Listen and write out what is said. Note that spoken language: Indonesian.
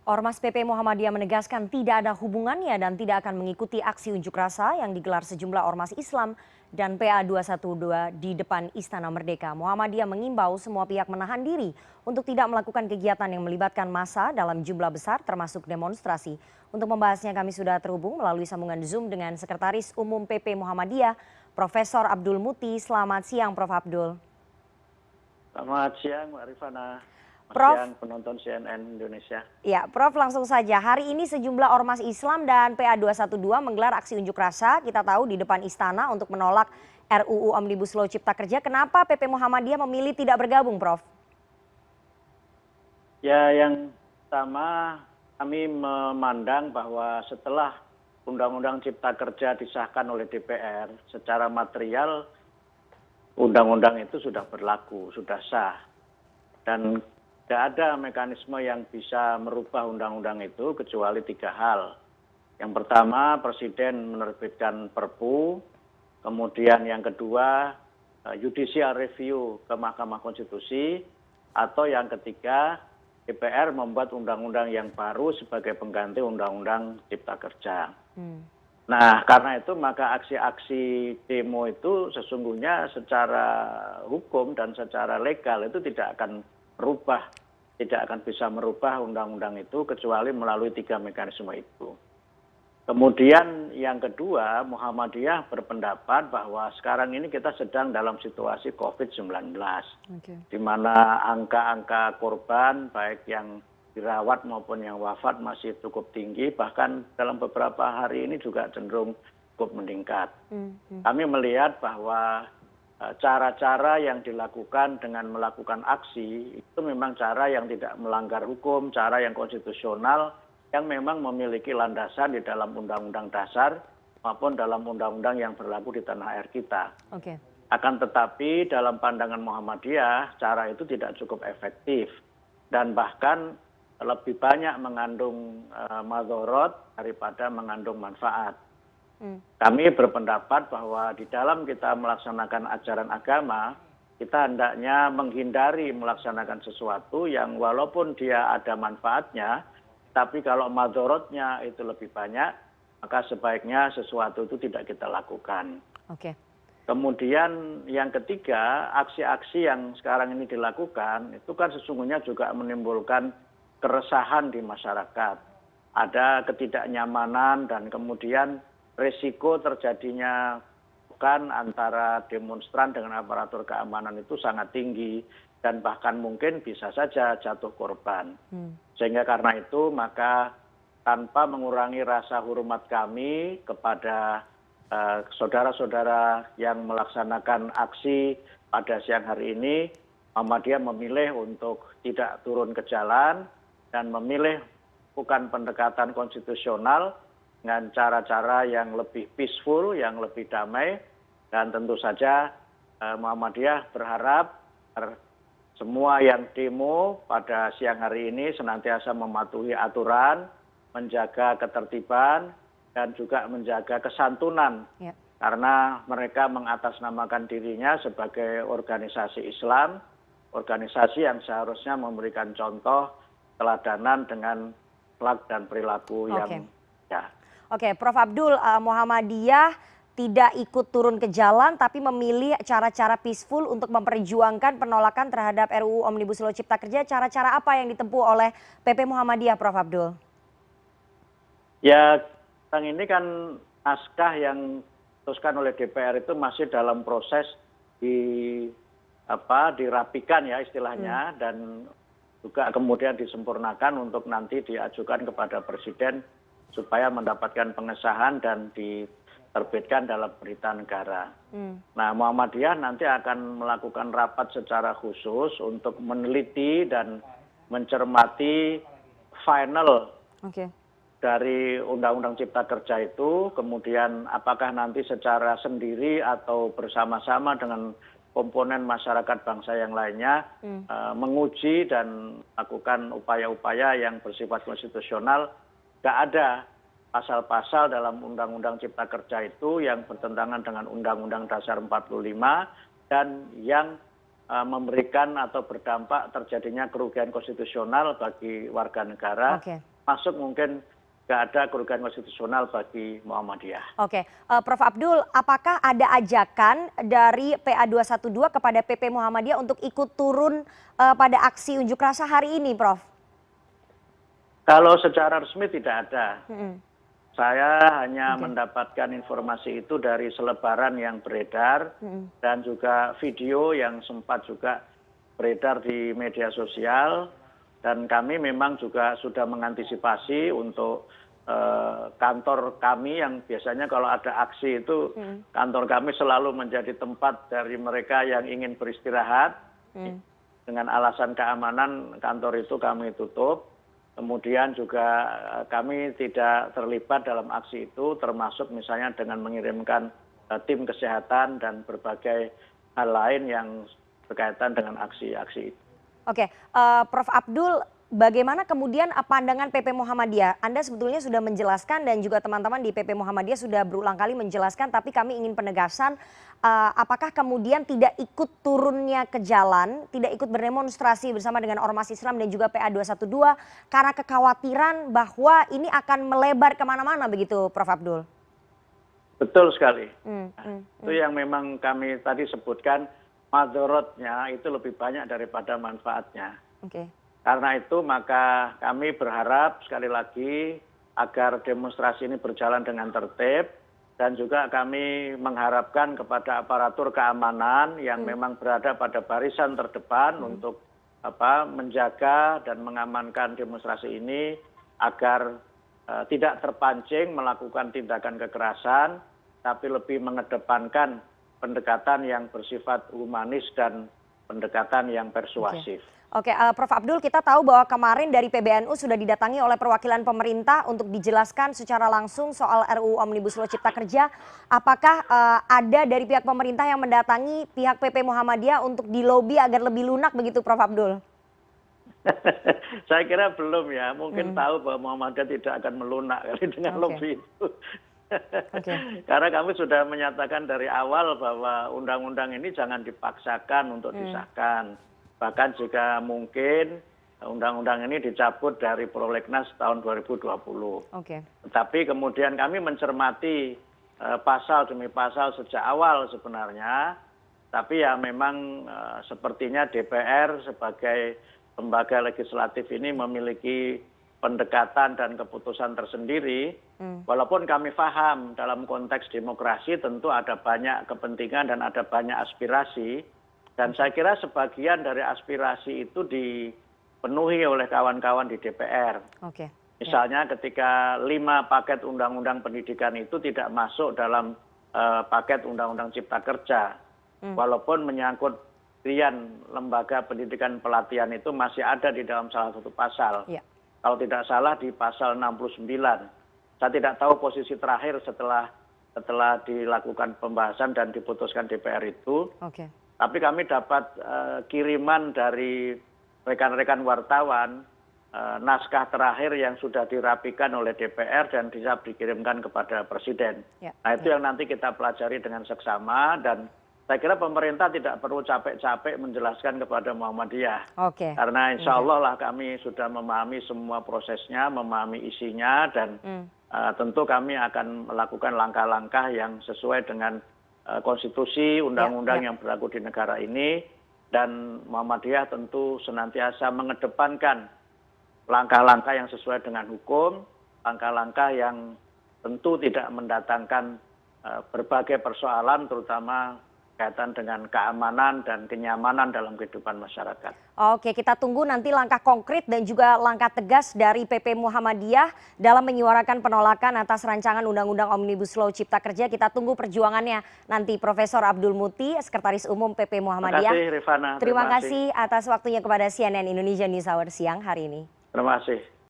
Ormas PP Muhammadiyah menegaskan tidak ada hubungannya dan tidak akan mengikuti aksi unjuk rasa yang digelar sejumlah ormas Islam dan PA 212 di depan Istana Merdeka. Muhammadiyah mengimbau semua pihak menahan diri untuk tidak melakukan kegiatan yang melibatkan massa dalam jumlah besar termasuk demonstrasi. Untuk membahasnya kami sudah terhubung melalui sambungan Zoom dengan Sekretaris Umum PP Muhammadiyah, Profesor Abdul Muti. Selamat siang Prof. Abdul. Selamat siang Mbak Rifana. Selamat Prof. siang penonton CNN Indonesia. Ya, Prof, langsung saja. Hari ini sejumlah ormas Islam dan PA 212 menggelar aksi unjuk rasa, kita tahu di depan istana untuk menolak RUU Omnibus Law Cipta Kerja. Kenapa PP Muhammadiyah memilih tidak bergabung, Prof? Ya, yang pertama kami memandang bahwa setelah Undang-Undang Cipta Kerja disahkan oleh DPR, secara material undang-undang itu sudah berlaku, sudah sah. Dan tidak ada mekanisme yang bisa merubah undang-undang itu kecuali 3 hal. Yang pertama, Presiden menerbitkan Perpu. Kemudian yang kedua, judicial review ke Mahkamah Konstitusi. Atau yang ketiga, DPR membuat undang-undang yang baru sebagai pengganti Undang-Undang Cipta Kerja. Nah, karena itu maka aksi-aksi demo itu sesungguhnya secara hukum dan secara legal itu tidak akan bisa merubah undang-undang itu kecuali melalui 3 mekanisme itu. Kemudian yang kedua, Muhammadiyah berpendapat bahwa sekarang ini kita sedang dalam situasi COVID-19, di mana angka-angka korban baik yang dirawat maupun yang wafat masih cukup tinggi, bahkan dalam beberapa hari ini juga cenderung cukup meningkat. Kami melihat bahwa cara-cara yang dilakukan dengan melakukan aksi itu memang cara yang tidak melanggar hukum, cara yang konstitusional, yang memang memiliki landasan di dalam Undang-Undang Dasar maupun dalam undang-undang yang berlaku di tanah air kita. Akan tetapi dalam pandangan Muhammadiyah, cara itu tidak cukup efektif dan bahkan lebih banyak mengandung madorot daripada mengandung manfaat. Kami berpendapat bahwa di dalam kita melaksanakan ajaran agama, kita hendaknya menghindari melaksanakan sesuatu yang walaupun dia ada manfaatnya, tapi kalau madorotnya itu lebih banyak, maka sebaiknya sesuatu itu tidak kita lakukan. Kemudian yang ketiga, aksi-aksi yang sekarang ini dilakukan, itu kan sesungguhnya juga menimbulkan keresahan di masyarakat. Ada ketidaknyamanan dan kemudian risiko terjadinya bukan antara demonstran dengan aparatur keamanan itu sangat tinggi dan bahkan mungkin bisa saja jatuh korban. Sehingga karena itu maka tanpa mengurangi rasa hormat kami kepada saudara-saudara yang melaksanakan aksi pada siang hari ini, Muhammadiyah memilih untuk tidak turun ke jalan dan memilih bukan pendekatan konstitusional dengan cara-cara yang lebih peaceful, yang lebih damai, dan tentu saja Muhammadiyah berharap semua yang demo pada siang hari ini senantiasa mematuhi aturan, menjaga ketertiban, dan juga menjaga kesantunan. Karena mereka mengatasnamakan dirinya sebagai organisasi Islam, organisasi yang seharusnya memberikan contoh teladanan dengan akhlak dan perilaku yang Prof. Abdul, Muhammadiyah tidak ikut turun ke jalan tapi memilih cara-cara peaceful untuk memperjuangkan penolakan terhadap RUU Omnibus Law Cipta Kerja. Cara-cara apa yang ditempuh oleh PP Muhammadiyah, Prof. Abdul? Ya, sekarang ini kan naskah yang diputuskan oleh DPR itu masih dalam proses dirapikan ya istilahnya, dan juga kemudian disempurnakan untuk nanti diajukan kepada Presiden supaya mendapatkan pengesahan dan diterbitkan dalam berita negara. Nah, Muhammadiyah nanti akan melakukan rapat secara khusus untuk meneliti dan mencermati final dari Undang-Undang Cipta Kerja itu, kemudian apakah nanti secara sendiri atau bersama-sama dengan komponen masyarakat bangsa yang lainnya menguji dan melakukan upaya-upaya yang bersifat konstitusional. Tidak ada pasal-pasal dalam Undang-Undang Cipta Kerja itu yang bertentangan dengan Undang-Undang Dasar 45 dan yang memberikan atau berdampak terjadinya kerugian konstitusional bagi warga negara masuk mungkin nggak ada kerugian konstitusional bagi Muhammadiyah. Oke, Prof. Abdul, apakah ada ajakan dari PA 212 kepada PP Muhammadiyah untuk ikut turun pada aksi unjuk rasa hari ini, Prof? Kalau secara resmi tidak ada. Mm-mm. Saya hanya mendapatkan informasi itu dari selebaran yang beredar dan juga video yang sempat juga beredar di media sosial, dan kami memang juga sudah mengantisipasi untuk kantor kami yang biasanya kalau ada aksi itu kantor kami selalu menjadi tempat dari mereka yang ingin beristirahat. Dengan alasan keamanan kantor itu kami tutup. Kemudian juga kami tidak terlibat dalam aksi itu, termasuk misalnya dengan mengirimkan tim kesehatan dan berbagai hal lain yang berkaitan dengan aksi-aksi itu. Oke, Prof. Abdul, bagaimana kemudian pandangan PP Muhammadiyah? Anda sebetulnya sudah menjelaskan dan juga teman-teman di PP Muhammadiyah sudah berulang kali menjelaskan, tapi kami ingin penegasan, apakah kemudian tidak ikut turunnya ke jalan, tidak ikut berdemonstrasi bersama dengan Ormas Islam dan juga PA 212 karena kekhawatiran bahwa ini akan melebar kemana-mana begitu, Prof. Abdul? Betul sekali. Itu yang memang kami tadi sebutkan, madorotnya itu lebih banyak daripada manfaatnya. Oke. Karena itu maka kami berharap sekali lagi agar demonstrasi ini berjalan dengan tertib, dan juga kami mengharapkan kepada aparatur keamanan yang memang berada pada barisan terdepan untuk menjaga dan mengamankan demonstrasi ini agar tidak terpancing melakukan tindakan kekerasan, tapi lebih mengedepankan pendekatan yang bersifat humanis dan pendekatan yang persuasif. Oke, Prof. Abdul, kita tahu bahwa kemarin dari PBNU sudah didatangi oleh perwakilan pemerintah untuk dijelaskan secara langsung soal RUU Omnibus Law Cipta Kerja. Apakah ada dari pihak pemerintah yang mendatangi pihak PP Muhammadiyah untuk dilobi agar lebih lunak begitu, Prof. Abdul? Saya kira belum ya, mungkin tahu bahwa Muhammadiyah tidak akan melunak kali dengan lobby itu. Karena kami sudah menyatakan dari awal bahwa undang-undang ini jangan dipaksakan untuk disahkan. Bahkan jika mungkin undang-undang ini dicabut dari prolegnas tahun 2020. Tetapi kemudian kami mencermati pasal demi pasal sejak awal sebenarnya. Tapi ya memang sepertinya DPR sebagai lembaga legislatif ini memiliki pendekatan dan keputusan tersendiri. Walaupun kami paham dalam konteks demokrasi tentu ada banyak kepentingan dan ada banyak aspirasi. Dan saya kira sebagian dari aspirasi itu dipenuhi oleh kawan-kawan di DPR. Misalnya ketika 5 paket undang-undang pendidikan itu tidak masuk dalam paket undang-undang Cipta Kerja. Walaupun menyangkut pilihan lembaga pendidikan pelatihan itu masih ada di dalam salah satu pasal. Kalau tidak salah di pasal 69. Saya tidak tahu posisi terakhir setelah dilakukan pembahasan dan diputuskan DPR itu. Tapi kami dapat kiriman dari rekan-rekan wartawan, naskah terakhir yang sudah dirapikan oleh DPR dan bisa dikirimkan kepada Presiden. Nah itu yang nanti kita pelajari dengan seksama, dan saya kira pemerintah tidak perlu capek-capek menjelaskan kepada Muhammadiyah. Karena insya Allah lah kami sudah memahami semua prosesnya, memahami isinya, dan tentu kami akan melakukan langkah-langkah yang sesuai dengan konstitusi, undang-undang yang berlaku di negara ini, dan Muhammadiyah tentu senantiasa mengedepankan langkah-langkah yang sesuai dengan hukum, langkah-langkah yang tentu tidak mendatangkan berbagai persoalan, terutama kaitan dengan keamanan dan kenyamanan dalam kehidupan masyarakat. Oke, kita tunggu nanti langkah konkret dan juga langkah tegas dari PP Muhammadiyah dalam menyuarakan penolakan atas rancangan Undang-Undang Omnibus Law Cipta Kerja. Kita tunggu perjuangannya nanti. Profesor Abdul Muti, Sekretaris Umum PP Muhammadiyah. Terima kasih, Rifana. Terima kasih atas waktunya kepada CNN Indonesia News Hour siang hari ini. Terima kasih.